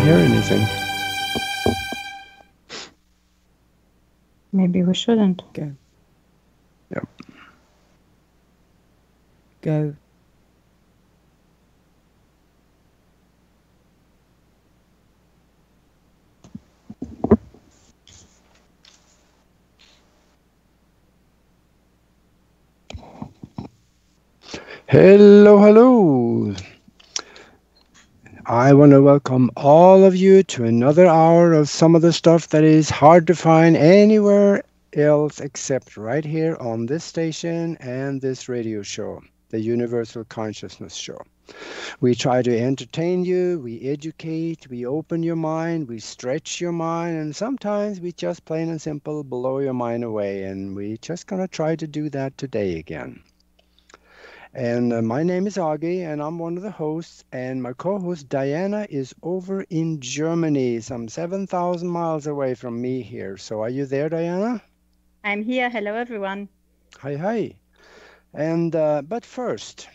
hear anything. Maybe we shouldn't. Go. Yep. Go. Hello, hello. I want to welcome all of you to another hour of some of the stuff that is hard to find anywhere else except right here on this station and this radio show, the Universal Consciousness Show. We try to entertain you, we educate, we open your mind, we stretch your mind, and sometimes we just plain and simple blow your mind away, and we just gonna try to do that today again. And my name is Aage, and I'm one of the hosts, and my co-host Diana is over in Germany, some 7,000 miles away from me here. So are you there, Diana? I'm here. Hello, everyone. Hi, hi. And but first,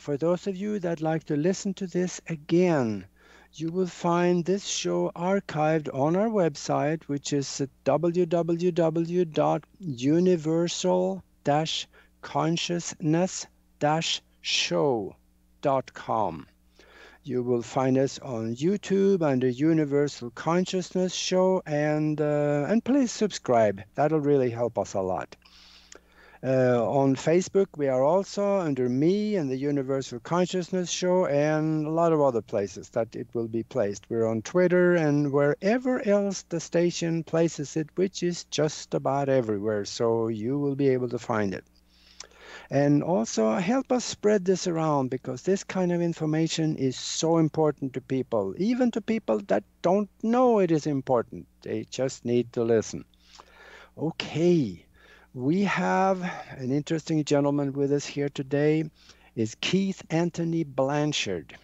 for those of you that like to listen to this again, you will find this show archived on our website, which is at www.universal-consciousness-show.com. You will find us on YouTube under Universal Consciousness Show, and please subscribe. That'll really help us a lot. On Facebook, we are also under me and the Universal Consciousness Show, and a lot of other places that it will be placed. We're on Twitter and wherever else the station places it, which is just about everywhere, so you will be able to find it. And also help us spread this around, because this kind of information is so important to people, even to people that don't know it is important. They just need to listen. Okay. We have an interesting gentleman with us here today, is Keith Anthony Blanchard.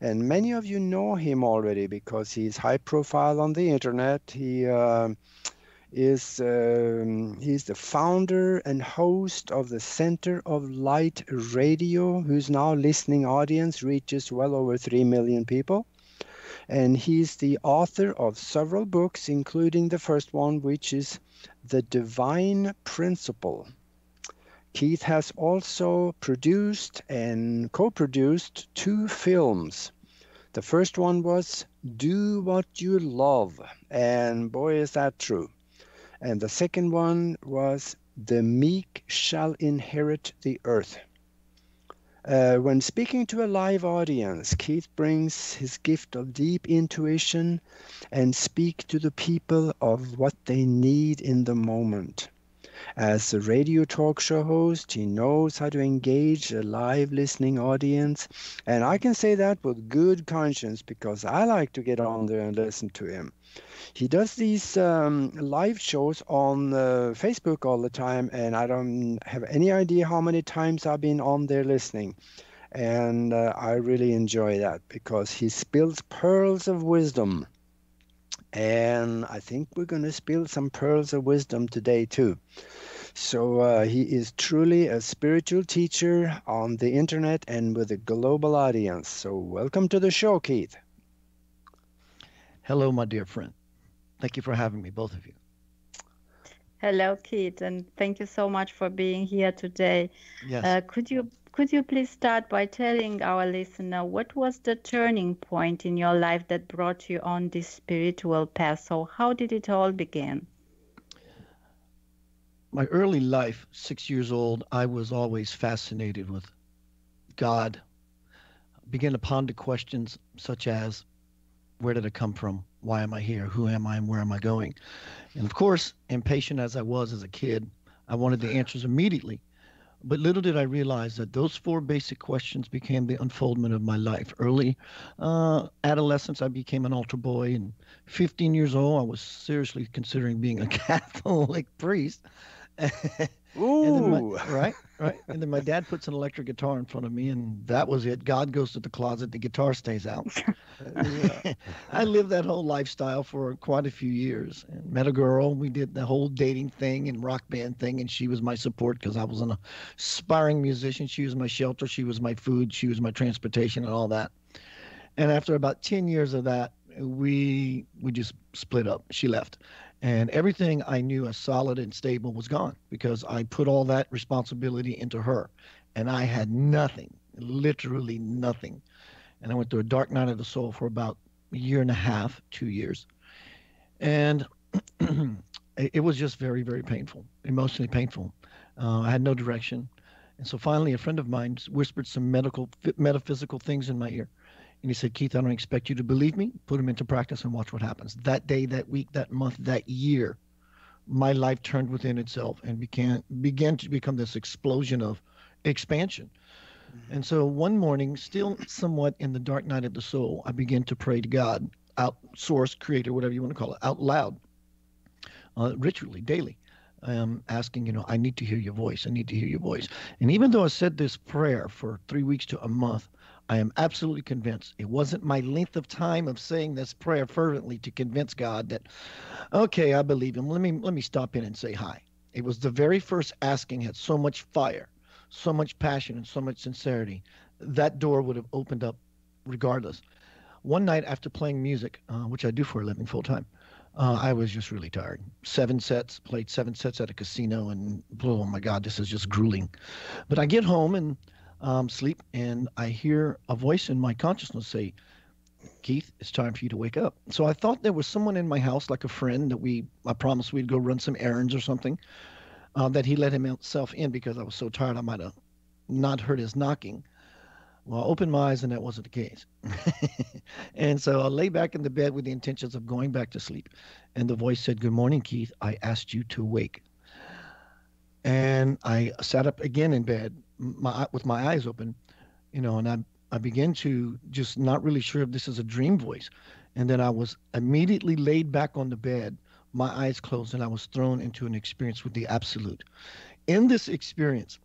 And many of you know him already because he's high profile on the internet. He's the founder and host of the Center of Light Radio, whose now listening audience reaches well over 3 million people. And he's the author of several books, including the first one, which is The Divine Principle. Keith has also produced and co-produced 2 films. The first one was Do What You Love, and boy, is that true. And the second one was The Meek Shall Inherit the Earth. When speaking to a live audience, Keith brings his gift of deep intuition and speak to the people of what they need in the moment. As a radio talk show host, he knows how to engage a live listening audience, and I can say that with good conscience because I like to get on there and listen to him. He does these live shows on Facebook all the time, and I don't have any idea how many times I've been on there listening. And I really enjoy that because he spills pearls of wisdom. And I think we're going to spill some pearls of wisdom today too. So he is truly a spiritual teacher on the internet and with a global audience. So welcome to the show, Keith. Hello, my dear friend. Thank you for having me, both of you. Hello, Keith, and thank you so much for being here today. Yes. Could you please start by telling our listener what was the turning point in your life that brought you on this spiritual path? So how did it all begin? My early life, 6 years old, I was always fascinated with God. I began to ponder questions such as, where did I come from? Why am I here? Who am I and where am I going? And of course, impatient as I was as a kid, I wanted the answers immediately. But little did I realize that those 4 basic questions became the unfoldment of my life. Early adolescence, I became an altar boy. And 15 years old, I was seriously considering being a Catholic priest. Ooh. Right. And then my dad puts an electric guitar in front of me, and that was it. God goes to the closet, the guitar stays out. I lived that whole lifestyle for quite a few years and met a girl. We did the whole dating thing and rock band thing, and she was my support because I was an aspiring musician. She was my shelter. She was my food. She was my transportation and all that. And after about 10 years of that, we just split up. She left. And everything I knew as solid and stable was gone because I put all that responsibility into her. And I had nothing, literally nothing. And I went through a dark night of the soul for about a year and a half, 2 years. And it was just very, very painful, emotionally painful. I had no direction. And so finally, a friend of mine whispered some metaphysical things in my ear. And he said, Keith, I don't expect you to believe me. Put them into practice and watch what happens. That day, that week, that month, that year, my life turned within itself and began to become this explosion of expansion. Mm-hmm. And so one morning, still somewhat in the dark night of the soul, I began to pray to God, source, creator, whatever you want to call it, out loud, ritually, daily. Asking, I need to hear your voice. I need to hear your voice. And even though I said this prayer for 3 weeks to a month, I am absolutely convinced it wasn't my length of time of saying this prayer fervently to convince God that, okay, I believe him. Let me stop in and say hi. It was the very first asking had so much fire, so much passion, and so much sincerity. That door would have opened up regardless. One night after playing music, which I do for a living full time, I was just really tired. Played 7 sets at a casino, and oh my God, this is just grueling. But I get home and sleep, and I hear a voice in my consciousness say, Keith, it's time for you to wake up. So I thought there was someone in my house, like a friend that I promised we'd go run some errands or something, that he let himself in because I was so tired I might have not heard his knocking. Well, I opened my eyes and that wasn't the case. And so I lay back in the bed with the intentions of going back to sleep. And the voice said, good morning, Keith. I asked you to wake. And I sat up again in bed with my eyes open, and I began to just not really sure if this is a dream voice. And then I was immediately laid back on the bed, my eyes closed, and I was thrown into an experience with the absolute. In this experience,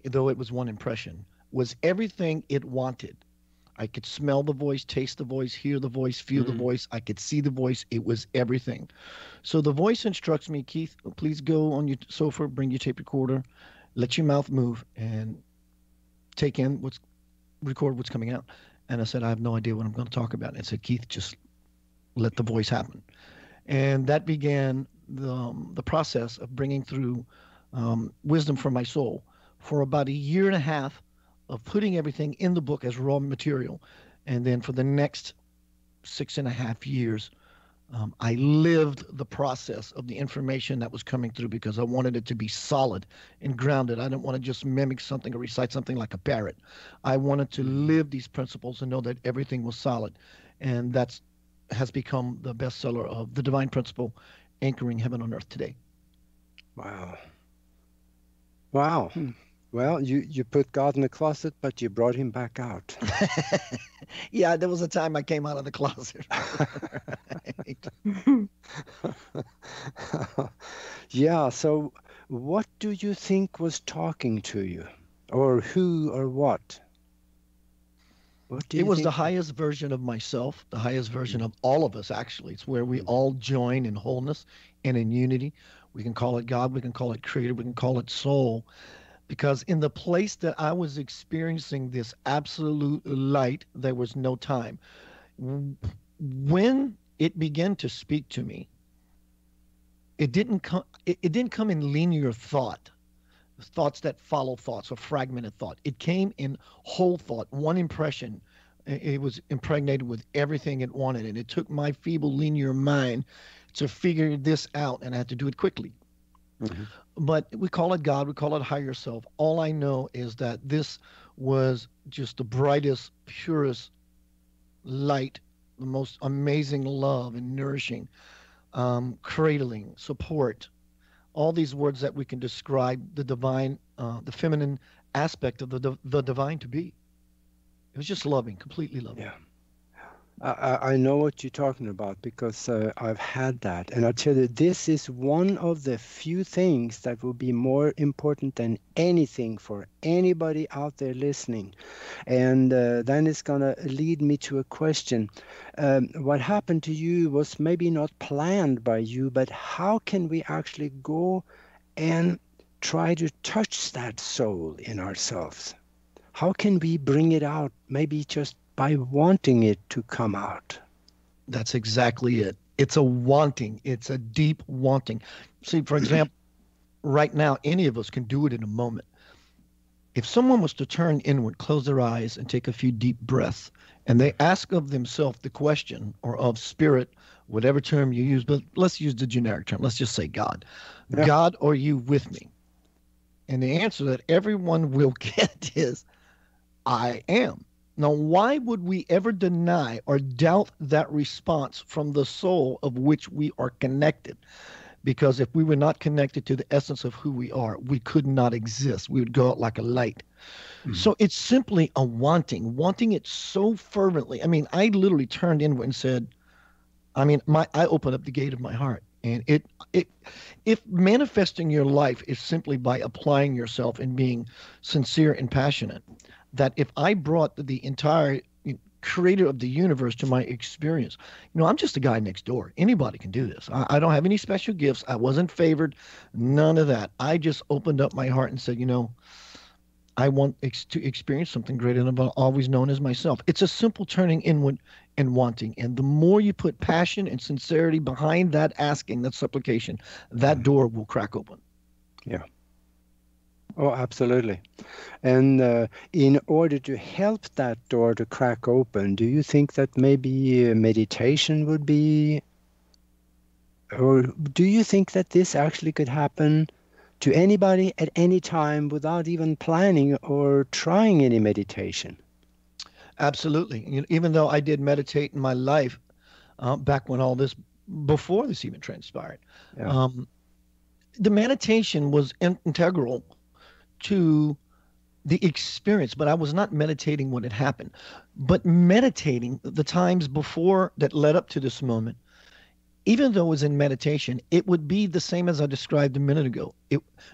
though it was one impression, was everything it wanted. I could smell the voice, taste the voice, hear the voice, feel the voice. I could see the voice. It was everything. So the voice instructs me, Keith, please go on your sofa, bring your tape recorder, let your mouth move, and record what's coming out. And I said, I have no idea what I'm going to talk about. And it said, Keith, just let the voice happen. And that began the process of bringing through wisdom from my soul for about a year and a half of putting everything in the book as raw material. And then for the next 6.5 years, I lived the process of the information that was coming through because I wanted it to be solid and grounded. I didn't want to just mimic something or recite something like a parrot. I wanted to live these principles and know that everything was solid. And that has become the bestseller of The Divine Principle, Anchoring Heaven on Earth Today. Wow. Wow. Well, you put God in the closet, but you brought him back out. Yeah, there was a time I came out of the closet. Yeah, so what do you think was talking to you? Or who or what? It was the highest version of myself, the highest version of all of us, actually. It's where we all join in wholeness and in unity. We can call it God, we can call it Creator, we can call it Soul. Because in the place that I was experiencing this absolute light, there was no time. When it began to speak to me, it didn't come in linear thought, thoughts that follow thoughts or fragmented thought. It came in whole thought, one impression. It was impregnated with everything it wanted, and it took my feeble linear mind to figure this out, and I had to do it quickly. Mm-hmm. But we call it God, we call it higher self. All I know is that this was just the brightest, purest light, the most amazing love and nourishing, cradling, support, all these words that we can describe the divine, the feminine aspect of the divine to be. It was just loving, completely loving. Yeah. I know what you're talking about because I've had that. And I'll tell you, this is one of the few things that will be more important than anything for anybody out there listening. And then it's going to lead me to a question. What happened to you was maybe not planned by you, but how can we actually go and try to touch that soul in ourselves? How can we bring it out, maybe just by wanting it to come out? That's exactly it. It's a wanting. It's a deep wanting. See, for example, right now, any of us can do it in a moment. If someone was to turn inward, close their eyes, and take a few deep breaths, and they ask of themselves the question, or of spirit, whatever term you use, but let's use the generic term. Let's just say God. Yeah. God, are you with me? And the answer that everyone will get is, I am. Now, why would we ever deny or doubt that response from the soul of which we are connected? Because if we were not connected to the essence of who we are, we could not exist. We would go out like a light. Mm-hmm. So it's simply a wanting it so fervently. I mean, I literally turned inward and said, I opened up the gate of my heart. And if manifesting your life is simply by applying yourself and being sincere and passionate, that if I brought the entire creator of the universe to my experience, I'm just a guy next door. Anybody can do this. I don't have any special gifts. I wasn't favored. None of that. I just opened up my heart and said, I want to experience something greater than I've always known as myself. It's a simple turning inward and wanting. And the more you put passion and sincerity behind that asking, that supplication, that door will crack open. Yeah. Oh, absolutely. And in order to help that door to crack open, do you think that maybe meditation would be, or do you think that this actually could happen to anybody at any time without even planning or trying any meditation? Absolutely. Even though I did meditate in my life back when before this even transpired, yeah. The meditation was integral to the experience, but I was not meditating when it happened. But meditating the times before that led up to this moment, even though it was in meditation, it would be the same as I described a minute ago.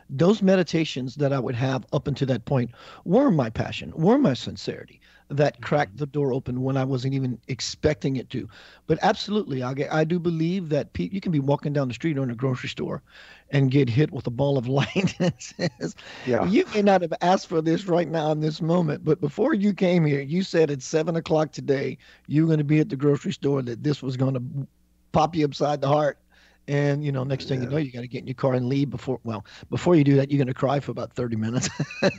Those meditations that I would have up until that point were my passion, were my sincerity that cracked the door open when I wasn't even expecting it to. But absolutely, I do believe that you can be walking down the street or in a grocery store and get hit with a ball of light that says, yeah. You may not have asked for this right now in this moment, but before you came here, you said at 7 o'clock today, you were going to be at the grocery store, that this was going to pop you upside the heart. And, next thing you know, you got to get in your car and leave before you do that, you're going to cry for about 30 minutes.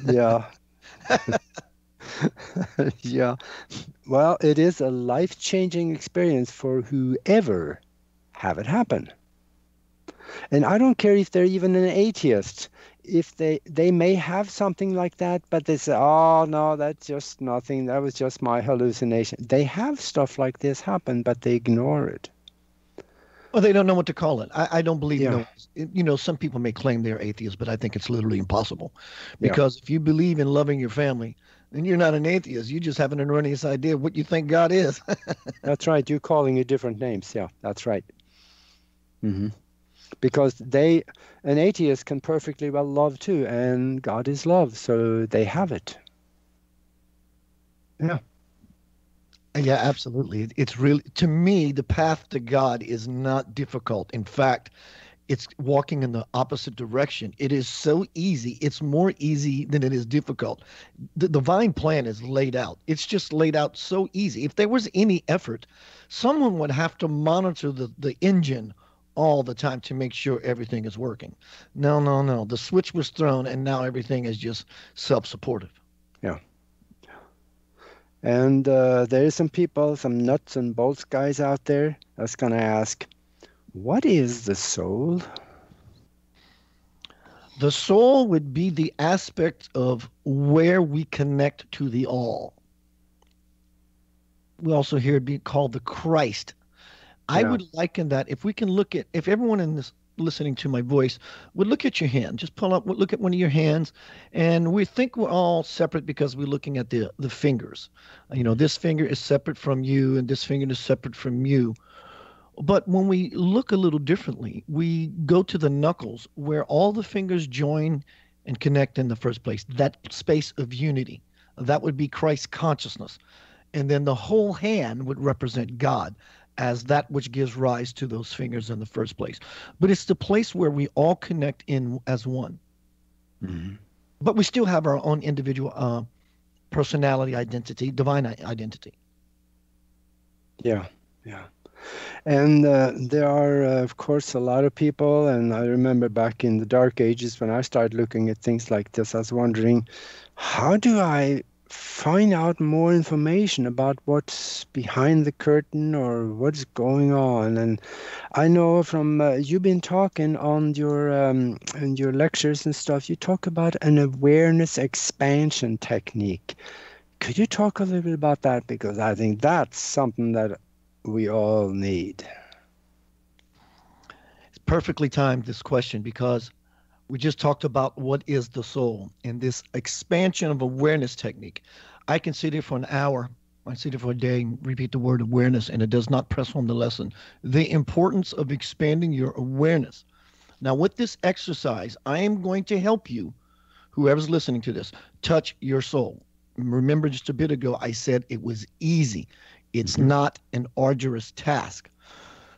Yeah. Yeah. Well, it is a life-changing experience for whoever have it happen. And I don't care if they're even an atheist. If they may have something like that, but they say, oh, no, that's just nothing. That was just my hallucination. They have stuff like this happen, but they ignore it. Well, they don't know what to call it. I don't believe, yeah. Some people may claim they're atheists, but I think it's literally impossible. Because if you believe in loving your family, then you're not an atheist. You just have an erroneous idea of what you think God is. That's right. You're calling it different names. Yeah, that's right. Mm-hmm. Because an atheist can perfectly well love too, and God is love, so they have it. Yeah. Yeah, absolutely. It's really, to me, the path to God is not difficult. In fact, it's walking in the opposite direction. It is so easy. It's more easy than it is difficult. The divine plan is laid out. It's just laid out so easy. If there was any effort, someone would have to monitor the engine all the time to make sure everything is working. No. The switch was thrown, and now everything is just self-supportive. Yeah. And there is some people, some nuts and bolts guys out there that's going to ask, what is the soul? The soul would be the aspect of where we connect to the all. We also hear it be called the Christ. Yeah. I would liken that, if everyone in this listening to my voice would look at your hand, just look at one of your hands, and we think we're all separate because we're looking at the fingers. This finger is separate from you, and this finger is separate from you. But when we look a little differently, we go to the knuckles where all the fingers join and connect in the first place, that space of unity. That would be Christ consciousness. And then the whole hand would represent God as that which gives rise to those fingers in the first place. But it's the place where we all connect in as one. Mm-hmm. But we still have our own individual personality, identity, divine identity. Yeah, yeah. And there are, of course, a lot of people. And I remember back in the dark ages when I started looking at things like this, I was wondering, how do I find out more information about what's behind the curtain or what's going on? And I know from you've been talking on your in your lectures and stuff, you talk about an awareness expansion technique. Could you talk a little bit about that? Because I think that's something that we all need. It's perfectly timed, this question, because we just talked about what is the soul and this expansion of awareness technique. I can sit here for an hour, I sit here for a day and repeat the word awareness, and it does not press home the lesson. The importance of expanding your awareness. Now, with this exercise, I am going to help you, whoever's listening to this, touch your soul. Remember, just a bit ago, I said it was easy. It's not an arduous task.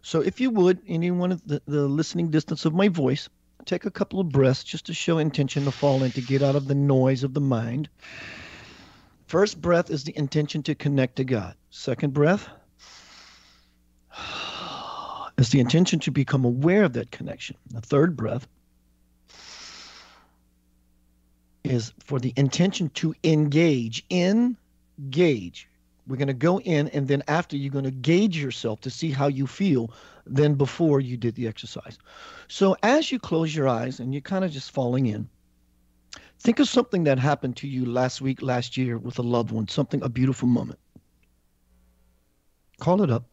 So if you would, anyone at the listening distance of my voice, take a couple of breaths just to show intention to fall in, to get out of the noise of the mind. First breath is the intention to connect to God. Second breath is the intention to become aware of that connection. The third breath is for the intention to engage. We're going to go in, and then after, you're going to gauge yourself to see how you feel than before you did the exercise. So as you close your eyes and you're kind of just falling in, think of something that happened to you last week, last year with a loved one, a beautiful moment. Call it up.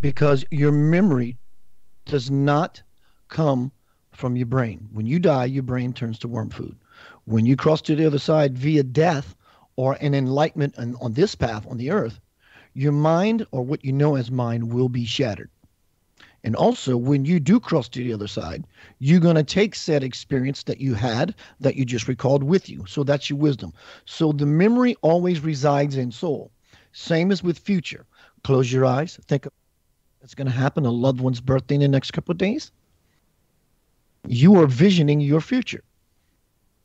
Because your memory does not come from your brain. When you die, your brain turns to worm food. When you cross to the other side via death or an enlightenment on this path on the earth, your mind, or what you know as mind, will be shattered. And also, when you do cross to the other side, you're going to take said experience that you had, that you just recalled, with you. So that's your wisdom. So the memory always resides in soul. Same as with future. Close your eyes. Think of what's going to happen, a loved one's birthday in the next couple of days. You are visioning your future.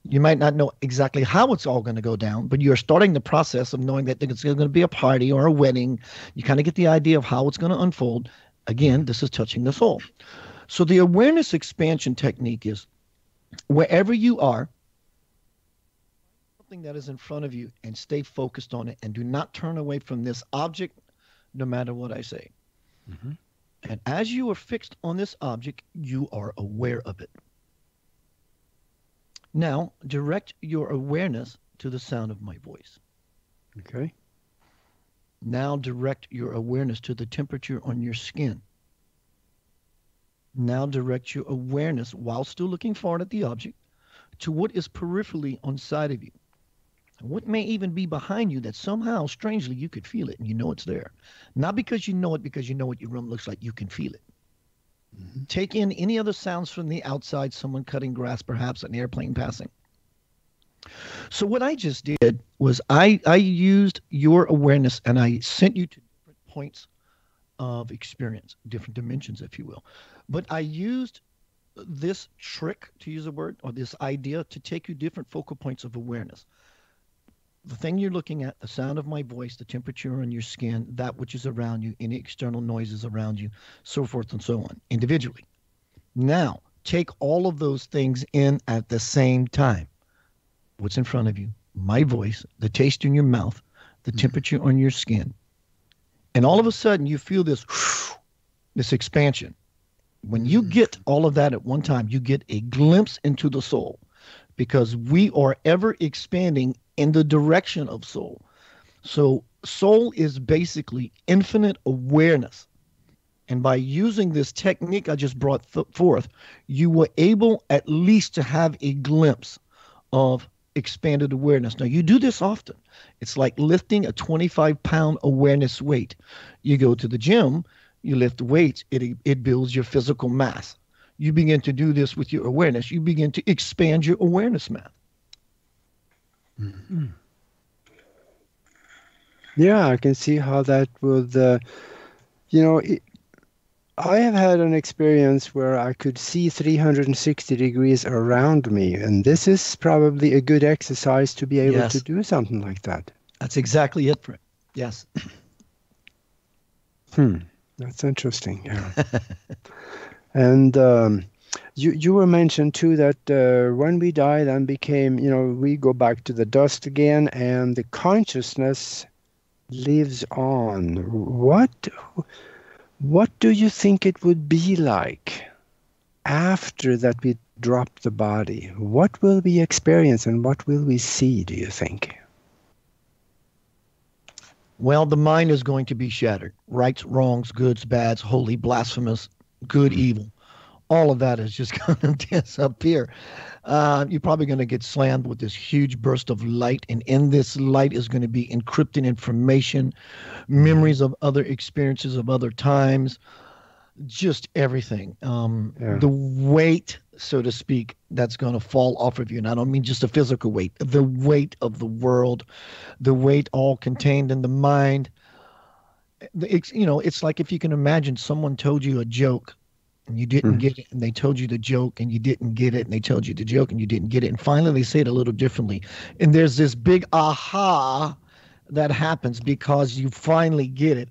You might not know exactly how it's all going to go down, but you're starting the process of knowing that it's going to be a party or a wedding. You kind of get the idea of how it's going to unfold. Again, this is touching the soul. So the awareness expansion technique is, wherever you are, something that is in front of you, and stay focused on it, and do not turn away from this object, no matter what I say. Mm-hmm. And as you are fixed on this object, you are aware of it. Now, direct your awareness to the sound of my voice. Okay. Now, direct your awareness to the temperature on your skin. Now, direct your awareness, while still looking forward at the object, to what is peripherally on side of you. And what may even be behind you that somehow, strangely, you could feel it and you know it's there. Not because you know it, because you know what your room looks like. You can feel it. Mm-hmm. Take in any other sounds from the outside, someone cutting grass, perhaps an airplane passing. So what I just did was I used your awareness, and I sent you to different points of experience, different dimensions, if you will. But I used this trick, to use a word, or this idea, to take you different focal points of awareness. The thing you're looking at, the sound of my voice, the temperature on your skin, that which is around you, any external noises around you, so forth and so on, individually. Now, take all of those things in at the same time. What's in front of you, my voice, the taste in your mouth, the temperature on your skin. And all of a sudden, you feel this expansion. When you get all of that at one time, you get a glimpse into the soul, because we are ever expanding in the direction of soul. So soul is basically infinite awareness. And by using this technique I just brought forth, you were able at least to have a glimpse of expanded awareness. Now, you do this often. It's like lifting a 25-pound awareness weight. You go to the gym, you lift weights, it builds your physical mass. You begin to do this with your awareness. You begin to expand your awareness mass. Mm-hmm. Yeah, I can see how that would, I have had an experience where I could see 360 degrees around me, and this is probably a good exercise to be able to Yes, do something like that. that's exactly it, Fred. Yes. That's interesting. Yeah. And you were mentioned too that when we die, then became, we go back to the dust again, and the consciousness lives on. What do you think it would be like after that we drop the body? What will we experience and what will we see, do you think? Well, the mind is going to be shattered. Rights, wrongs, goods, bads, holy, blasphemous, good, evil. All of that is just going to disappear. You're probably going to get slammed with this huge burst of light. And in this light is going to be encrypted information, memories of other experiences of other times, just everything. The weight, so to speak, that's going to fall off of you. And I don't mean just a physical weight, the weight of the world, the weight all contained in the mind. It's like if you can imagine someone told you a joke and you didn't get it, and they told you the joke and you didn't get it, and they told you the joke and you didn't get it, and finally they say it a little differently. And there's this big aha that happens because you finally get it.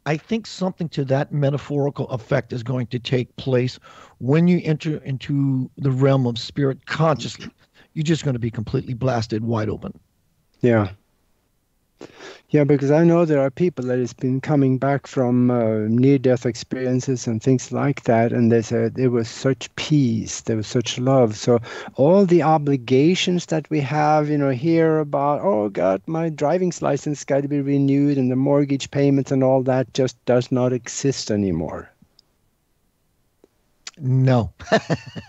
I think something to that metaphorical effect is going to take place when you enter into the realm of spirit consciously. You're just going to be completely blasted wide open. Yeah. Yeah, because I know there are people that has been coming back from near-death experiences and things like that, and they said there was such peace, there was such love. So all the obligations that we have, here about, oh God, my driving license got to be renewed, and the mortgage payments and all that just does not exist anymore. No.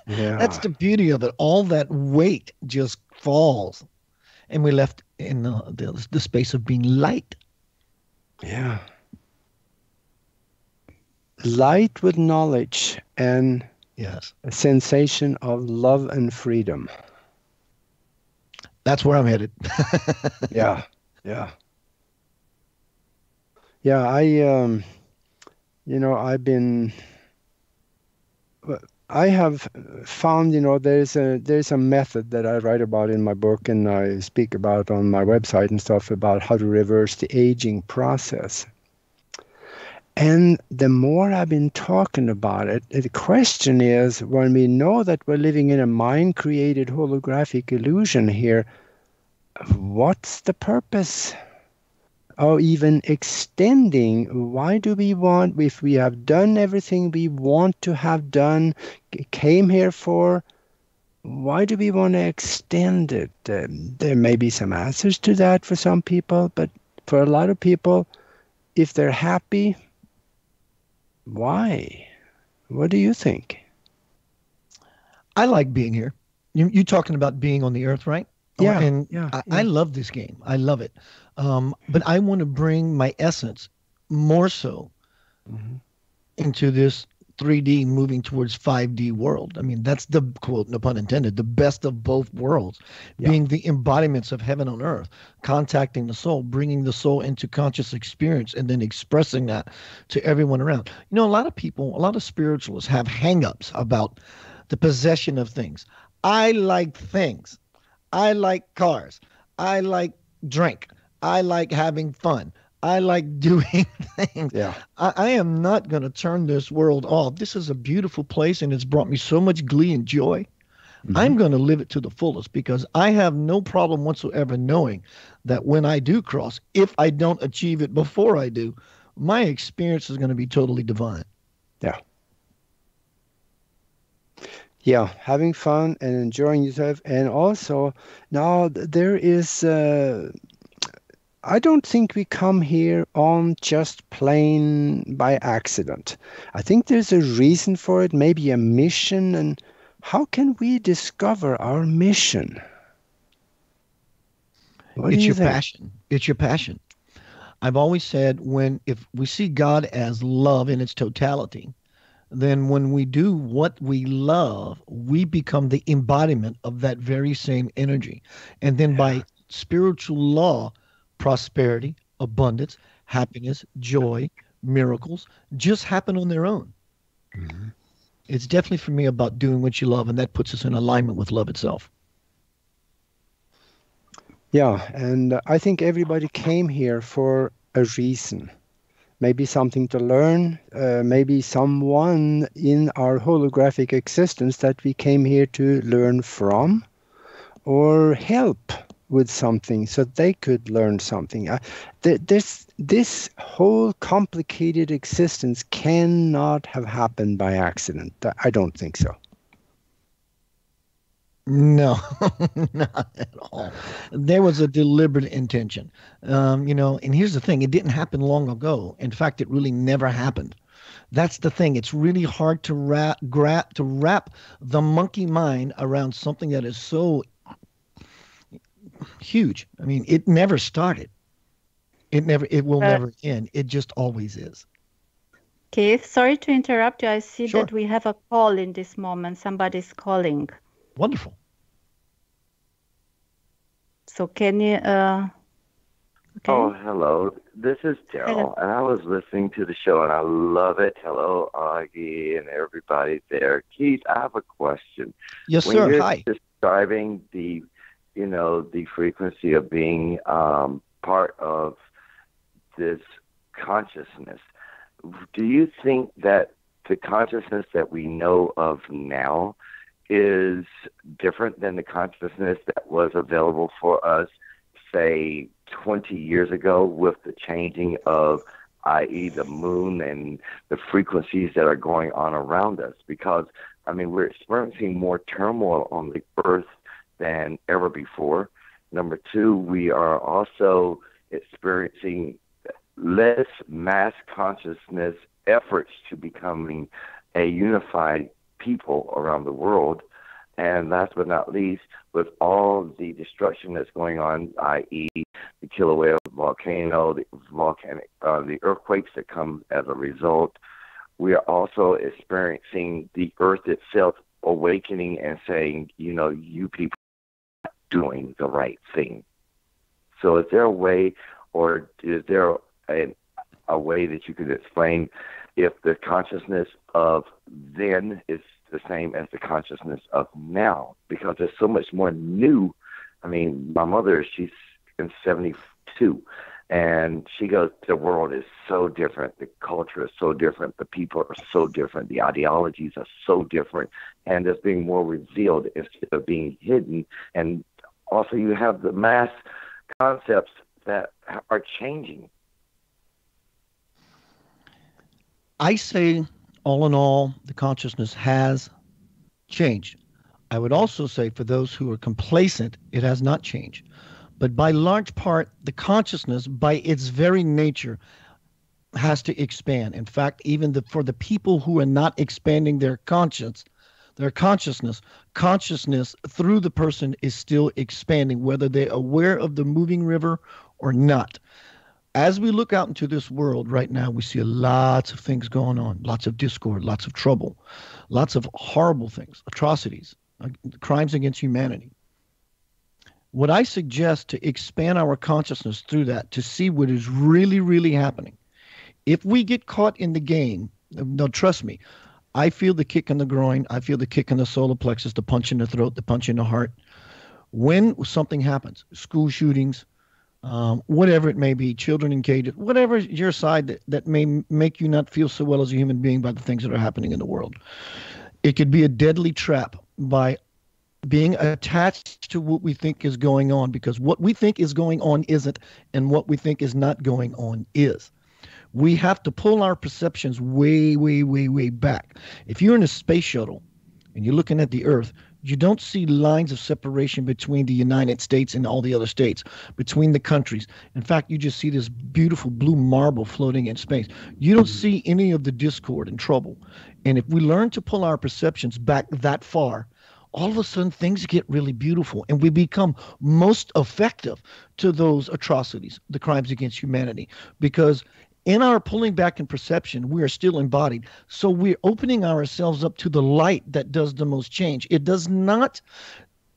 Yeah. That's the beauty of it. All that weight just falls, and we're left in the space of being light. Yeah. Light with knowledge and yes, a sensation of love and freedom. That's where I'm headed. Yeah. Yeah. Yeah, I have found, there's a method that I write about in my book and I speak about on my website and stuff about how to reverse the aging process. And the more I've been talking about it, the question is, when we know that we're living in a mind-created holographic illusion here, what's the purpose? Or even extending, why do we want, if we have done everything we want to have done, came here for, why do we want to extend it? There may be some answers to that for some people, but for a lot of people, if they're happy, why? What do you think? I like being here. You talking about being on the earth, right? Yeah. And I love this game. I love it. But I want to bring my essence more so into this 3D moving towards 5D world. I mean, that's the quote, no pun intended, the best of both worlds, being the embodiments of heaven on earth, contacting the soul, bringing the soul into conscious experience, and then expressing that to everyone around. A lot of people, a lot of spiritualists have hangups about the possession of things. I like things. I like cars. I like drink. I like having fun. I like doing things. Yeah. I am not going to turn this world off. This is a beautiful place, and it's brought me so much glee and joy. I'm going to live it to the fullest because I have no problem whatsoever knowing that when I do cross, if I don't achieve it before I do, my experience is going to be totally divine. Yeah. Yeah, having fun and enjoying yourself. And also, now there is, I don't think we come here on just plain by accident. I think there's a reason for it, maybe a mission. And how can we discover our mission? What It's do you your think? passion. It's your passion. I've always said if we see God as love in its totality, then when we do what we love, we become the embodiment of that very same energy. And then by spiritual law, prosperity, abundance, happiness, joy, miracles just happen on their own. It's definitely for me about doing what you love, and that puts us in alignment with love itself. Yeah, and I think everybody came here for a reason. Maybe something to learn, maybe someone in our holographic existence that we came here to learn from or help with something so they could learn something. This whole complicated existence cannot have happened by accident. I don't think so. No, not at all. There was a deliberate intention. And here's the thing, it didn't happen long ago. In fact, it really never happened. That's the thing. It's really hard to wrap the monkey mind around something that is so huge. I mean, it never started. It will never end. It just always is. Keith, sorry to interrupt you. I see Sure. that we have a call in this moment. Somebody's calling. Wonderful. So can you okay. Oh, hello. This is Daryl, Hello. and I was listening to the show, and I love it. Hello, Aage, and everybody there. Keith, I have a question. Yes, When sir. you're Hi. describing the frequency of being part of this consciousness, do you think that the consciousness that we know of now is different than the consciousness that was available for us, say, 20 years ago, with the changing of, i.e., the moon and the frequencies that are going on around us? Because, I mean, we're experiencing more turmoil on the earth than ever before. Number two, we are also experiencing less mass consciousness efforts to becoming a unified people around the world. And last but not least, with all the destruction that's going on, i.e., the Kilauea volcano, the earthquakes that come as a result, we are also experiencing the earth itself awakening and saying, you people are doing the right thing. So is there a way, or is there a way that you could explain if the consciousness of then is the same as the consciousness of now? Because there's so much more new. I mean, my mother, she's in 72, and she goes, the world is so different. The culture is so different. The people are so different. The ideologies are so different. And it's being more revealed instead of being hidden. And also you have the mass concepts that are changing. I say, all in all, the consciousness has changed. I would also say, for those who are complacent, it has not changed. But by large part, the consciousness, by its very nature, has to expand. In fact, even for the people who are not expanding their consciousness through the person is still expanding, whether they're aware of the moving river or not. As we look out into this world right now, we see lots of things going on, lots of discord, lots of trouble, lots of horrible things, atrocities, crimes against humanity. What I suggest to expand our consciousness through that, to see what is really, really happening. If we get caught in the game, no, trust me, I feel the kick in the groin, I feel the kick in the solar plexus, the punch in the throat, the punch in the heart. When something happens, school shootings, whatever it may be, children in cages, whatever is your side that may make you not feel so well as a human being by the things that are happening in the world. It could be a deadly trap by being attached to what we think is going on, because what we think is going on isn't, and what we think is not going on is. We have to pull our perceptions way, way, way, way back. If you're in a space shuttle and you're looking at the Earth, you don't see lines of separation between the United States and all the other states, between the countries. In fact, you just see this beautiful blue marble floating in space. You don't see any of the discord and trouble. And if we learn to pull our perceptions back that far, all of a sudden things get really beautiful, and we become most effective to those atrocities, the crimes against humanity, because in our pulling back in perception, we are still embodied. So we're opening ourselves up to the light that does the most change. It does not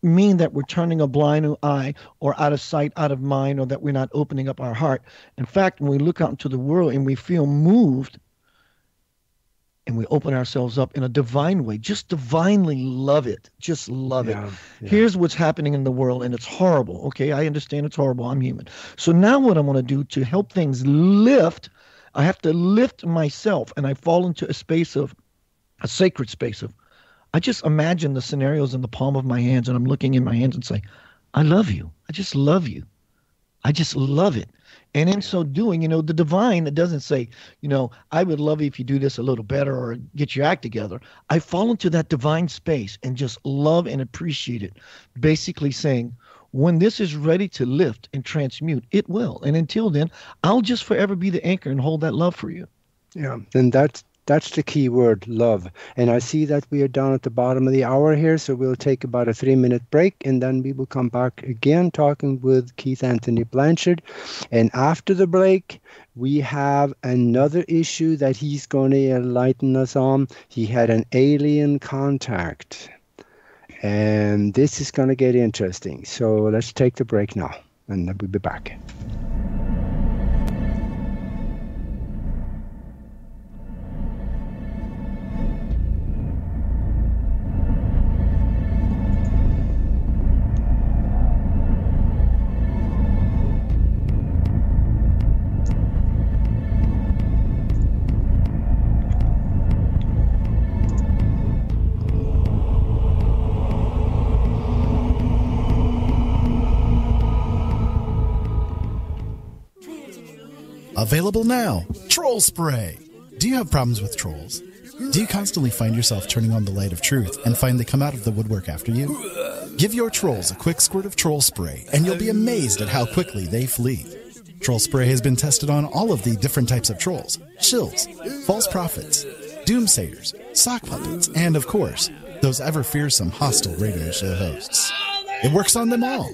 mean that we're turning a blind eye or out of sight, out of mind, or that we're not opening up our heart. In fact, when we look out into the world and we feel moved, and we open ourselves up in a divine way, just divinely love it. Just love it. Here's what's happening in the world, and it's horrible. Okay, I understand it's horrible. I'm human. So now what I want to do to help things lift, I have to lift myself, and I fall into a sacred space of, I just imagine the scenarios in the palm of my hands, and I'm looking in my hands and saying, I love you. I just love you. I just love it. And in so doing, the divine, it doesn't say, I would love you if you do this a little better or get your act together. I fall into that divine space and just love and appreciate it. Basically saying, when this is ready to lift and transmute, it will. And until then, I'll just forever be the anchor and hold that love for you. Yeah, and that's the key word, love. And I see that we are down at the bottom of the hour here, so we'll take about a 3-minute break, and then we will come back again talking with Keith Anthony Blanchard. And after the break, we have another issue that he's going to enlighten us on. He had an alien contact, and this is going to get interesting. So let's take the break now, and then we'll be back. Available now, Troll Spray. Do you have problems with trolls? Do you constantly find yourself turning on the light of truth and find they come out of the woodwork after you? Give your trolls a quick squirt of Troll Spray and you'll be amazed at how quickly they flee. Troll Spray has been tested on all of the different types of trolls, shills, false prophets, doomsayers, sock puppets, and of course, those ever fearsome hostile radio show hosts. It works on them all.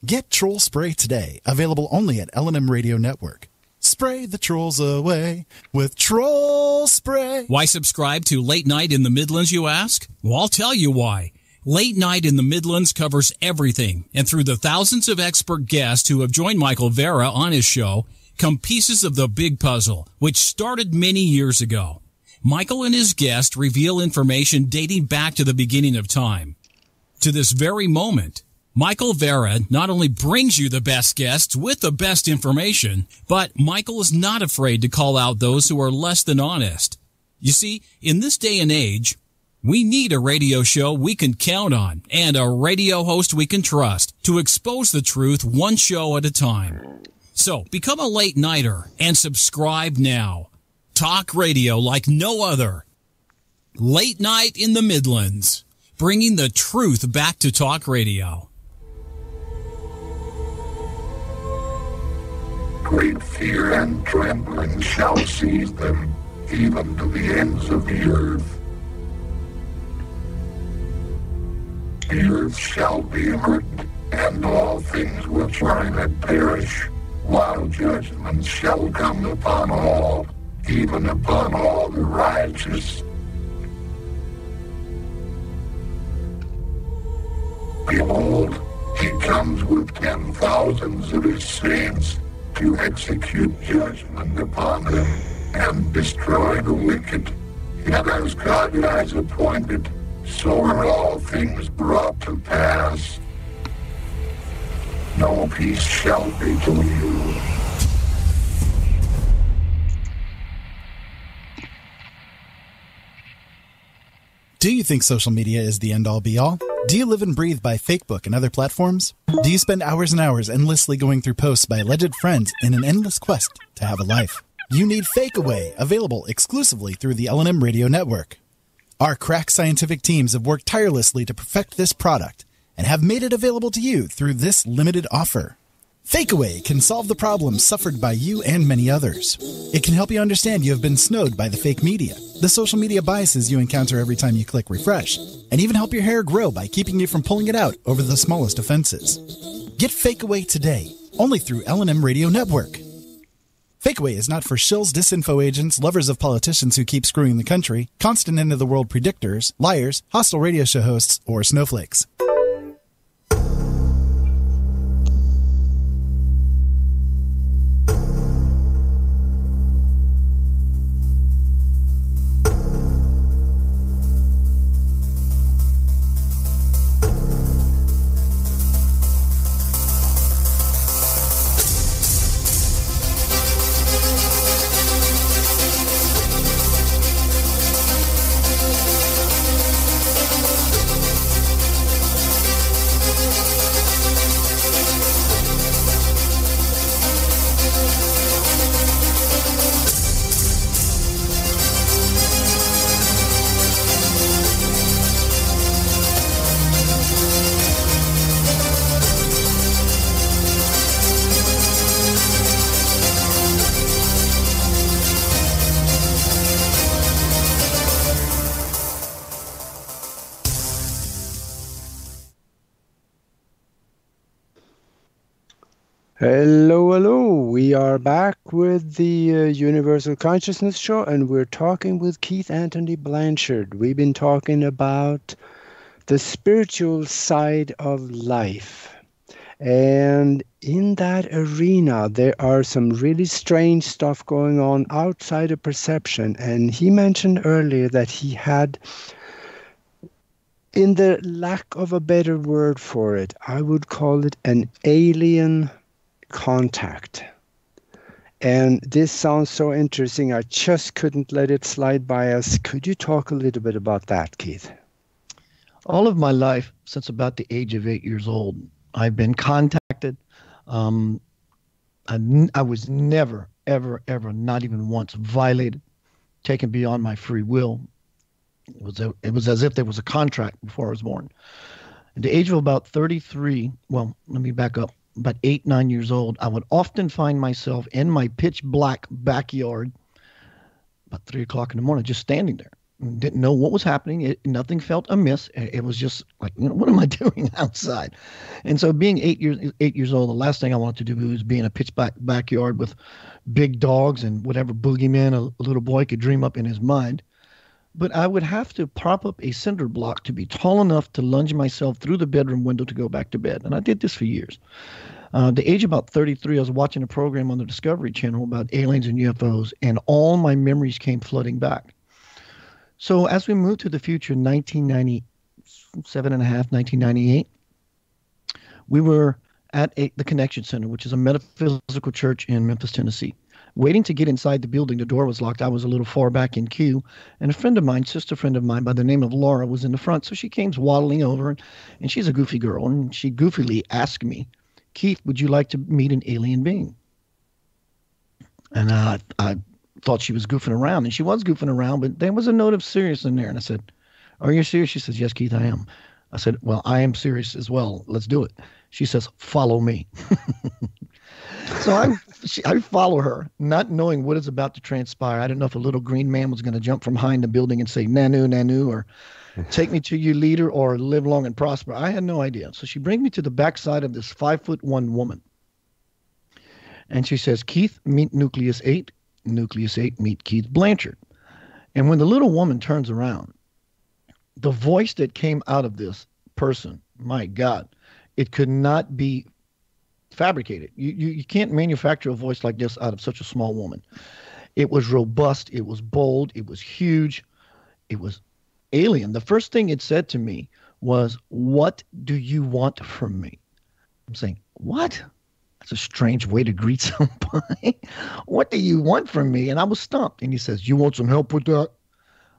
Get Troll Spray today, available only at LNM Radio Network. Spray the trolls away with Troll Spray. Why subscribe to Late Night in the Midlands, you ask? Well, I'll tell you why. Late Night in the Midlands covers everything, and through the thousands of expert guests who have joined Michael Vera on his show, come pieces of the big puzzle, which started many years ago. Michael and his guests reveal information dating back to the beginning of time. To this very moment, Michael Vera not only brings you the best guests with the best information, but Michael is not afraid to call out those who are less than honest. You see, in this day and age, we need a radio show we can count on and a radio host we can trust to expose the truth one show at a time. So become a late nighter and subscribe now. Talk radio like no other. Late Night in the Midlands, bringing the truth back to talk radio. Great fear and trembling shall seize them, even to the ends of the earth. The earth shall be hurt, and all things which are in it perish, while judgment shall come upon all, even upon all the righteous. Behold, he comes with 10,000s of his saints, to execute judgment upon them and destroy the wicked. Yet as God has appointed, so are all things brought to pass. No peace shall be to you. Do you think social media is the end-all be-all? Do you live and breathe by Facebook and other platforms? Do you spend hours and hours endlessly going through posts by alleged friends in an endless quest to have a life? You need Fakeaway, available exclusively through the LNM Radio Network. Our crack scientific teams have worked tirelessly to perfect this product and have made it available to you through this limited offer. Fakeaway can solve the problems suffered by you and many others. It can help you understand you have been snowed by the fake media, the social media biases you encounter every time you click refresh, and even help your hair grow by keeping you from pulling it out over the smallest offenses. Get Fakeaway today, only through LNM Radio Network. Fakeaway is not for shills, disinfo agents, lovers of politicians who keep screwing the country, constant end-of-the-world predictors, liars, hostile radio show hosts, or snowflakes. Hello, hello. We are back with the Universal Consciousness Show, and we're talking with Keith Anthony Blanchard. We've been talking about the spiritual side of life. And in that arena, there are some really strange stuff going on outside of perception. And he mentioned earlier that he had, in the lack of a better word for it, I would call it an alien contact. And this sounds so interesting, I just couldn't let it slide by us. Could you talk a little bit about that, Keith? All of my life, since about the age of 8 years old, I've been contacted. I was never, ever, ever, not even once violated, taken beyond my free will. It was as if there was a contract before I was born. At the age of about 33, well, let me back up. About 8, 9 years old, I would often find myself in my pitch black backyard about 3 o'clock in the morning, just standing there. Didn't know what was happening. Nothing felt amiss. It was just like, what am I doing outside? And so being 8 years old, the last thing I wanted to do was be in a pitch black backyard with big dogs and whatever boogeyman a little boy could dream up in his mind. But I would have to prop up a cinder block to be tall enough to lunge myself through the bedroom window to go back to bed. And I did this for years. The age of about 33, I was watching a program on the Discovery Channel about aliens and UFOs, and all my memories came flooding back. So as we moved to the future, 1997 and a half, 1998, we were at the Connection Center, which is a metaphysical church in Memphis, Tennessee. Waiting to get inside the building, the door was locked. I was a little far back in queue, and a friend of mine, sister friend of mine by the name of Laura, was in the front. So she came waddling over, and she's a goofy girl, and she goofily asked me, Keith, would you like to meet an alien being? And I thought she was goofing around, and she was goofing around, but there was a note of seriousness in there. And I said, are you serious? She says, yes, Keith, I am. I said, well, I am serious as well. Let's do it. She says, follow me. So I follow her, not knowing what is about to transpire. I didn't know if a little green man was going to jump from behind the building and say, Nanu, Nanu, or take me to you, leader, or live long and prosper. I had no idea. So she brings me to the backside of this 5'1" woman. And she says, Keith, meet Nucleus 8. Nucleus 8, meet Keith Blanchard. And when the little woman turns around, the voice that came out of this person, my God, it could not be fabricated. You can't manufacture a voice like this out of such a small woman. It was robust. It was bold. It was huge. It was alien. The first thing it said to me was, what do you want from me? I'm saying, what? That's a strange way to greet somebody. What do you want from me? And I was stumped. And he says, you want some help with that?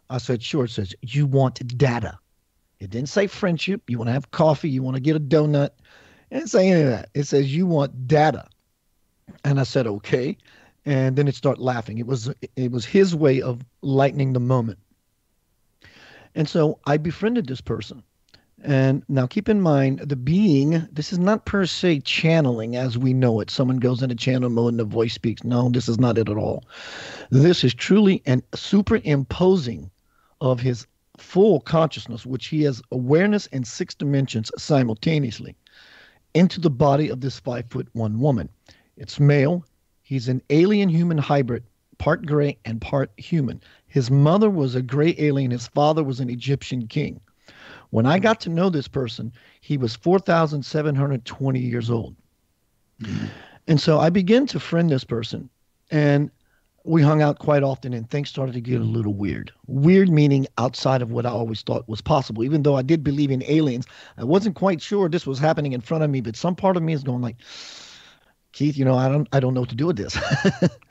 I said, sure. It says, you want data. It didn't say friendship. You want to have coffee. You want to get a donut. It didn't say any of that. It says, you want data. And I said, okay. And then it started laughing. It was his way of lightening the moment. And so I befriended this person. And now keep in mind, the being, this is not per se channeling as we know it. Someone goes into channel mode and the voice speaks. No, this is not it at all. This is truly an superimposing of his full consciousness, which he has awareness in 6 dimensions simultaneously, into the body of this 5'1" woman. It's male. He's an alien human hybrid, part gray and part human. His mother was a gray alien. His father was an Egyptian king. When I got to know this person, he was 4,720 years old. Mm-hmm. And so I began to friend this person, and we hung out quite often, and things started to get a little weird. Weird meaning outside of what I always thought was possible. Even though I did believe in aliens, I wasn't quite sure this was happening in front of me, but some part of me is going like, Keith, I don't know what to do with this.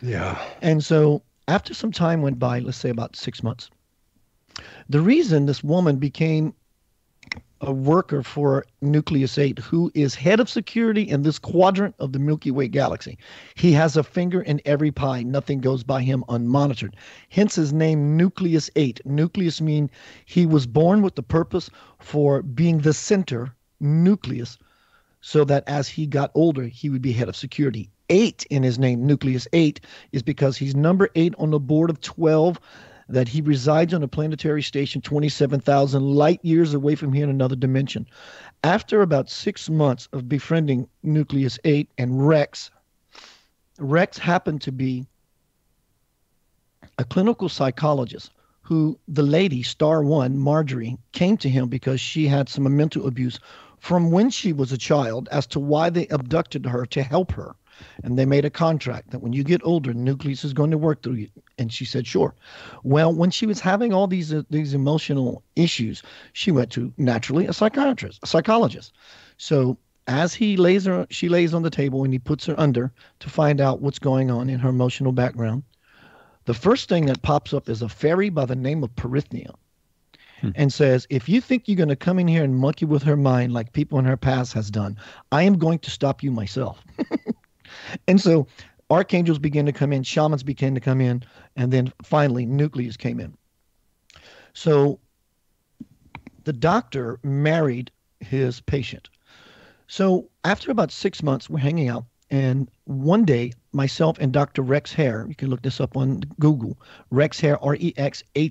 Yeah. And so after some time went by, let's say about 6 months, the reason this woman became a worker for Nucleus 8, who is head of security in this quadrant of the Milky Way galaxy. He has a finger in every pie. Nothing goes by him unmonitored. Hence his name, Nucleus 8. Nucleus means he was born with the purpose for being the center, nucleus, so that as he got older, he would be head of security. 8 in his name, Nucleus 8, is because he's number 8 on the board of 12 that he resides on a planetary station 27,000 light years away from here in another dimension. After about 6 months of befriending Nucleus 8 and Rex happened to be a clinical psychologist who the lady, Star One, Marjorie, came to him because she had some mental abuse from when she was a child as to why they abducted her to help her. And they made a contract that when you get older, Nucleus is going to work through you. And she said, sure. Well, when she was having all these emotional issues, she went to, naturally, a psychologist. So as she lays on the table and he puts her under to find out what's going on in her emotional background, the first thing that pops up is a fairy by the name of Perithnia and says, if you think you're going to come in here and monkey with her mind like people in her past has done, I am going to stop you myself. And so archangels began to come in, shamans began to come in, and then finally Nucleus came in. So the doctor married his patient. So after about 6 months, we're hanging out. And one day, myself and Dr. Rex Hare, you can look this up on Google, Rex Hare, REXHAIRE.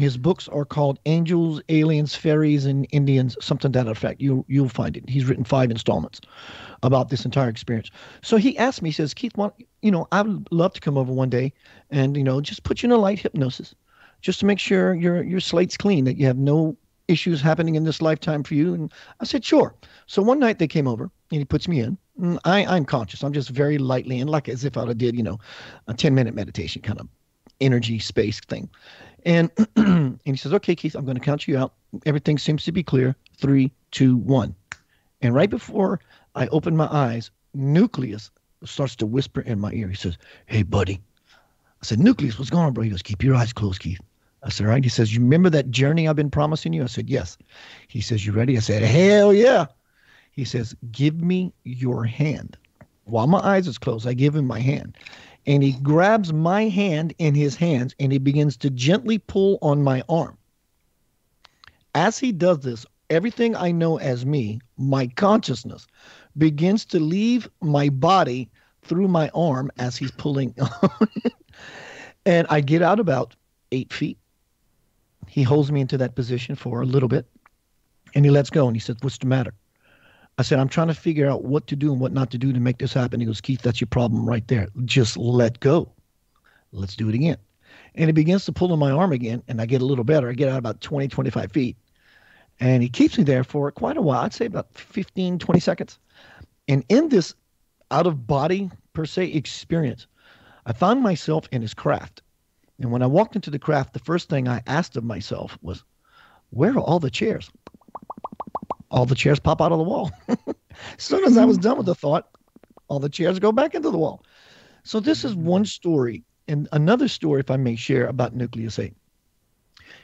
His books are called Angels, Aliens, Fairies, and Indians, something to that effect. You'll find it. He's written 5 installments about this entire experience. So he asked me, he says, Keith, I would love to come over one day and, just put you in a light hypnosis just to make sure your slate's clean, that you have no issues happening in this lifetime for you. And I said, sure. So one night they came over and he puts me in. I'm conscious. I'm just very lightly in, like as if I did, a 10-minute meditation kind of energy space thing. And he says, okay, Keith, I'm going to count you out. Everything seems to be clear. 3, 2, 1. And right before I open my eyes, Nucleus starts to whisper in my ear. He says, hey, buddy. I said, Nucleus, what's going on, bro? He goes, keep your eyes closed, Keith. I said, all right. He says, you remember that journey I've been promising you? I said, yes. He says, you ready? I said, hell yeah. He says, give me your hand. While my eyes is closed, I give him my hand. And he grabs my hand in his hands and he begins to gently pull on my arm. As he does this, everything I know as me, my consciousness, begins to leave my body through my arm as he's pulling on. And I get out about 8 feet. He holds me into that position for a little bit and he lets go. And he says, what's the matter? I said, I'm trying to figure out what to do and what not to do to make this happen. He goes, Keith, that's your problem right there. Just let go. Let's do it again. And he begins to pull on my arm again, and I get a little better. I get out about 20, 25 feet. And he keeps me there for quite a while. I'd say about 15, 20 seconds. And in this out-of-body, per se, experience, I found myself in his craft. And when I walked into the craft, the first thing I asked of myself was, where are all the chairs? All the chairs pop out of the wall. As soon as I was done with the thought, all the chairs go back into the wall. So this is one story. And another story, if I may share, about Nucleus 8.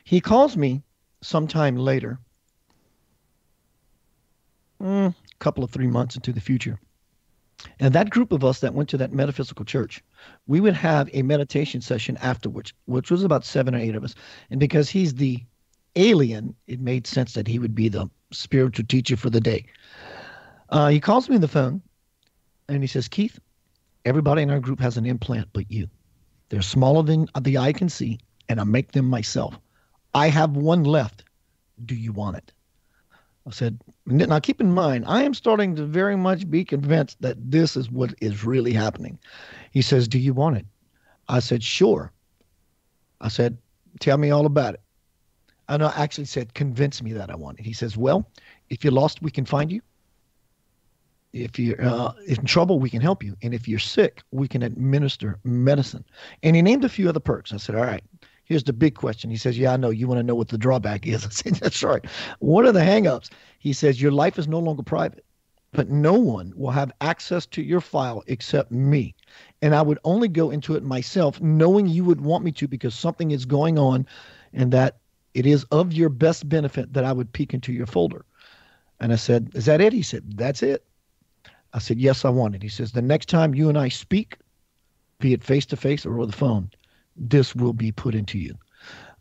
He calls me sometime later, a couple of 3 months into the future. And that group of us that went to that metaphysical church, we would have a meditation session afterwards, which was about 7 or 8 of us. And because he's the alien, it made sense that he would be the spiritual teacher for the day. He calls me on the phone and he says, Keith, everybody in our group has an implant but you. They're smaller than the eye can see, and I make them myself. I have one left. Do you want it? I said, now keep in mind, I am starting to very much be convinced that this is what is really happening. He says, do you want it? I said, sure. I said, tell me all about it. And I actually said, convince me that I want it. He says, well, if you're lost, we can find you. If you're in trouble, we can help you. And if you're sick, we can administer medicine. And he named a few other perks. I said, all right, here's the big question. He says, yeah, I know. You want to know what the drawback is. I said, that's right. What are the hangups? He says, your life is no longer private, but no one will have access to your file except me. And I would only go into it myself, knowing you would want me to because something is going on and that it is of your best benefit that I would peek into your folder. And I said, is that it? He said, that's it. I said, yes, I want it. He says, the next time you and I speak, be it face-to-face or over the phone, this will be put into you.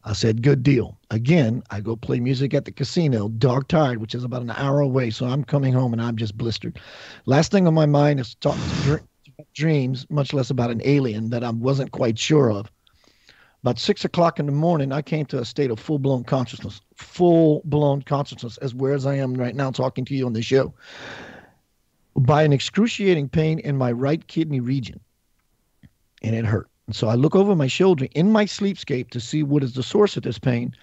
I said, good deal. Again, I go play music at the casino, dog tired, which is about an hour away. So I'm coming home and I'm just blistered. Last thing on my mind is talking to dreams, much less about an alien that I wasn't quite sure of. About 6 o'clock in the morning, I came to a state of full-blown consciousness, as where I am right now talking to you on the show, by an excruciating pain in my right kidney region. And it hurt. And so I look over my shoulder in my sleepscape to see what is the source of this pain.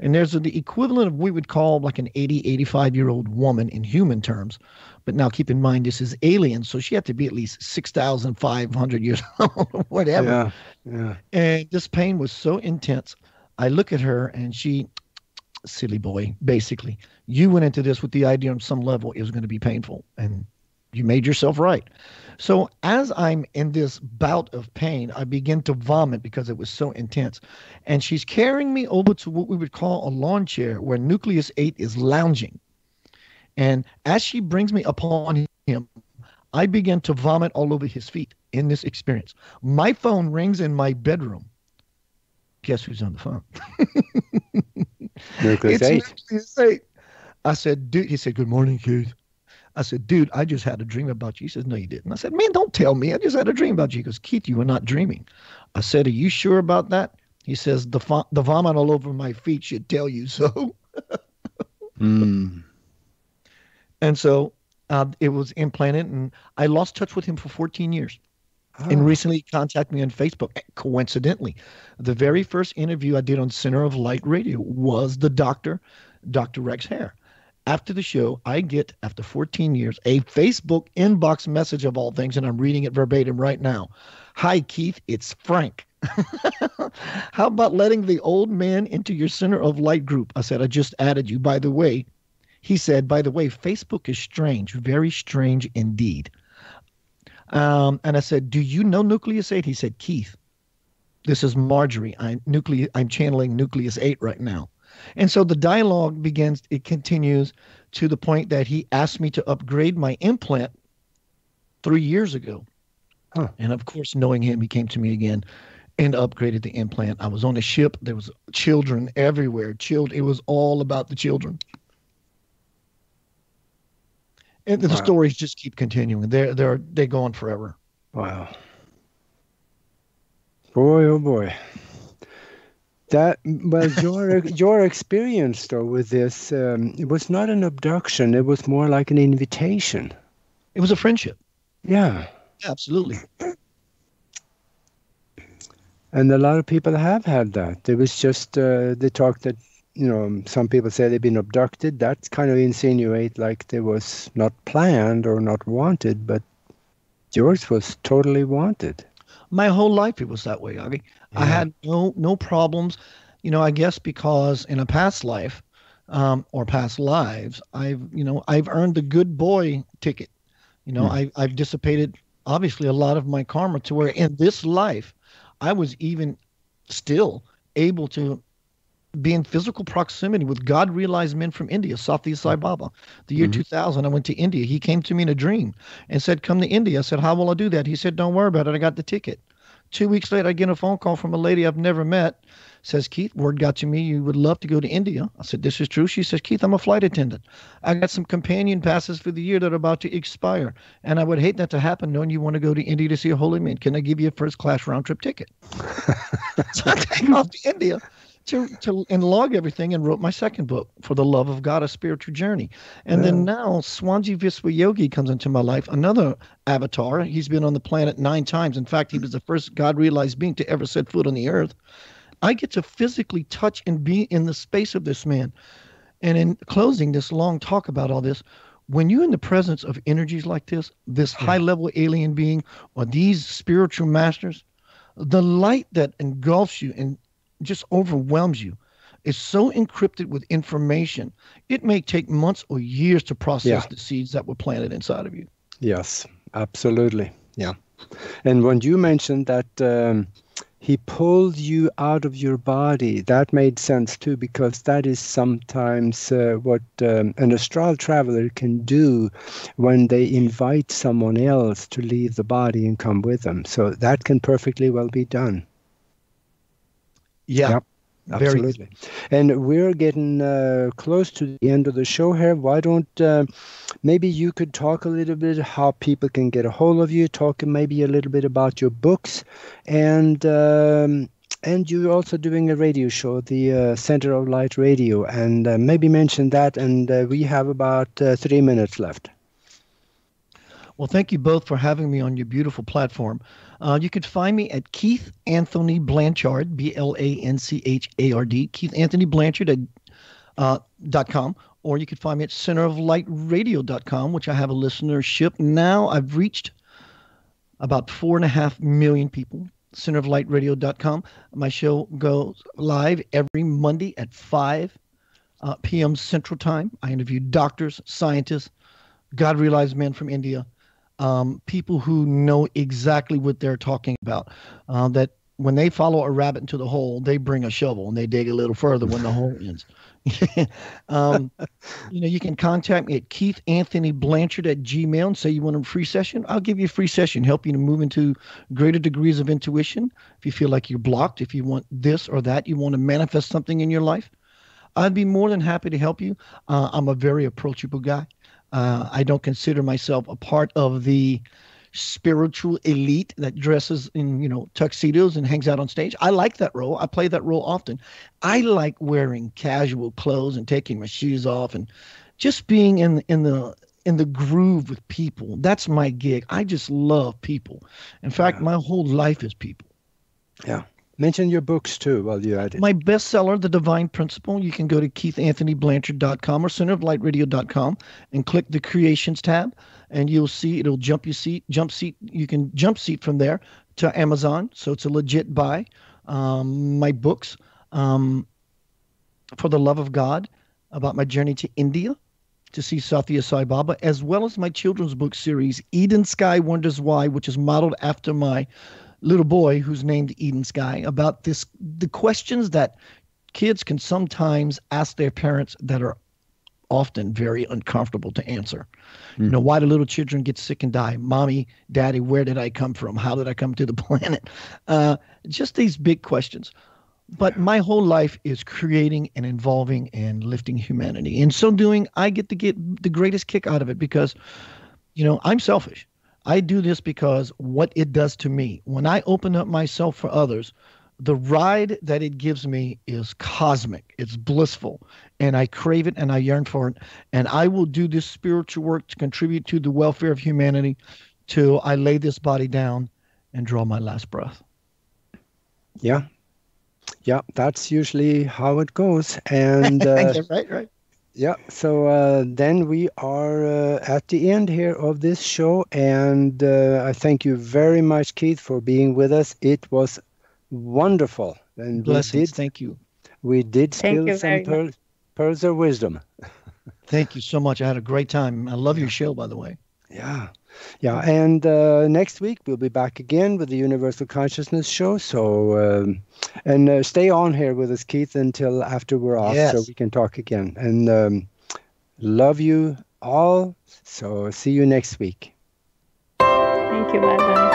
And there's the equivalent of what we would call like an 80, 85-year-old woman in human terms. But now keep in mind, this is alien, so she had to be at least 6,500 years old or whatever. Yeah. And this pain was so intense. I look at her and she, silly boy, basically, you went into this with the idea on some level it was going to be painful. And you made yourself right. So as I'm in this bout of pain, I begin to vomit because it was so intense. And she's carrying me over to what we would call a lawn chair where Nucleus 8 is lounging. And as she brings me upon him, I begin to vomit all over his feet in this experience. My phone rings in my bedroom. Guess who's on the phone? Nucleus 8. Nucleus 8. I said, dude, he said, good morning, Keith. I said, dude, I just had a dream about you. He says, no, you didn't. I said, man, don't tell me. I just had a dream about you. He goes, Keith, you were not dreaming. I said, are you sure about that? He says, the vomit all over my feet should tell you so. Mm. And so it was implanted, and I lost touch with him for 14 years. And recently he contacted me on Facebook. Coincidentally, the very first interview I did on Center of Light Radio was the Dr. Rex Hare. After the show, I get, after 14 years, a Facebook inbox message of all things, and I'm reading it verbatim right now. Hi, Keith, it's Frank. How about letting the old man into your Center of Light group? I said, I just added you. By the way, he said, by the way, Facebook is strange, very strange indeed. And I said, do you know Nucleus 8? He said, Keith, this is Marjorie. I'm channeling Nucleus 8 right now. And so the dialogue begins, it continues to the point that he asked me to upgrade my implant 3 years ago. Huh. And of course, knowing him, he came to me again and upgraded the implant. I was on a ship. There was children everywhere. It was all about the children. And the stories just keep continuing. They go on forever. Wow. Boy, oh boy. Your experience though with this, it was not an abduction. It was more like an invitation. It was a friendship. Yeah. Absolutely. And a lot of people have had that. It was just the talk that, some people say they've been abducted. That kind of insinuate like they was not planned or not wanted, but yours was totally wanted. My whole life it was that way, Aage. Yeah. I had no problems, I guess because in a past life or past lives, I've earned the good boy ticket. I've dissipated obviously a lot of my karma to where in this life I was even still able to be in physical proximity with God realized men from India, Sathya Sai Baba. The year 2000, I went to India. He came to me in a dream and said, come to India. I said, how will I do that? He said, don't worry about it. I got the ticket. 2 weeks later, I get a phone call from a lady I've never met. Says, Keith, word got to me. You would love to go to India. I said, this is true. She says, Keith, I'm a flight attendant. I got some companion passes for the year that are about to expire. And I would hate that to happen knowing you want to go to India to see a holy man. Can I give you a first class round trip ticket? So I take off to India and log everything and wrote my second book, For the Love of God, A Spiritual Journey. And then now Swanji Viswayogi comes into my life, another avatar. He's been on the planet 9 times. In fact, he was the first God-realized being to ever set foot on the earth. I get to physically touch and be in the space of this man. And in closing this long talk about all this, when you're in the presence of energies like this high-level alien being or these spiritual masters, the light that engulfs you and just overwhelms you is so encrypted with information. It may take months or years to process the seeds that were planted inside of you. Yes, absolutely. Yeah. And when you mentioned that he pulled you out of your body, that made sense too, because that is sometimes what an astral traveler can do when they invite someone else to leave the body and come with them. So that can perfectly well be done. Yeah, yep, absolutely. And we're getting close to the end of the show here. Why don't maybe you could talk a little bit how people can get a hold of you, talk maybe a little bit about your books, and And you're also doing a radio show, the Center of Light Radio, and maybe mention that. And we have about 3 minutes left. Well, thank you both for having me on your beautiful platform. You can find me at Keith Anthony Blanchard, Blanchard, Keith Anthony Blanchard .com, or you can find me at centeroflightradio.com, which I have a listenership. Now I've reached about 4.5 million people. centeroflightradio.com. My show goes live every Monday at 5 p.m. Central Time. I interview doctors, scientists, God-realized men from India, people who know exactly what they're talking about, that when they follow a rabbit into the hole, they bring a shovel and they dig a little further when the hole ends. You can contact me at KeithAnthonyBlanchard@gmail and say you want a free session. I'll give you a free session, help you to move into greater degrees of intuition. If you feel like you're blocked, if you want this or that, you want to manifest something in your life, I'd be more than happy to help you. I'm a very approachable guy. I don't consider myself a part of the spiritual elite that dresses in, tuxedos and hangs out on stage. I like that role. I play that role often. I like wearing casual clothes and taking my shoes off and just being in the groove with people. That's my gig. I just love people. In fact, my whole life is people. Yeah. Mention your books too while you're at it. My bestseller, The Divine Principle. You can go to KeithAnthonyBlanchard.com or centeroflightradio.com and click the Creations tab, and you'll see it'll jump seat. You can jump seat from there to Amazon, so it's a legit buy. My books, For the Love of God, about my journey to India to see Sathya Sai Baba, as well as my children's book series, Eden Sky Wonders Why, which is modeled after my little boy who's named Eden Sky, about the questions that kids can sometimes ask their parents that are often very uncomfortable to answer. Why do little children get sick and die? Mommy, Daddy, where did I come from? How did I come to the planet? Just these big questions. But my whole life is creating and involving and lifting humanity. In so doing, I get to get the greatest kick out of it because, I'm selfish. I do this because what it does to me, when I open up myself for others, the ride that it gives me is cosmic. It's blissful, and I crave it and I yearn for it. And I will do this spiritual work to contribute to the welfare of humanity till I lay this body down and draw my last breath. Yeah. Yeah, that's usually how it goes. And right. Yeah, so then we are at the end here of this show, and I thank you very much, Keith, for being with us. It was wonderful. And blessings, thank you. We did spill some pearls of wisdom. Thank you so much. I had a great time. I love your show, by the way. Yeah. And next week we'll be back again with the Universal Consciousness Show. So, stay on here with us, Keith, until after we're off, so we can talk again. And love you all. So see you next week. Thank you. Bye-bye.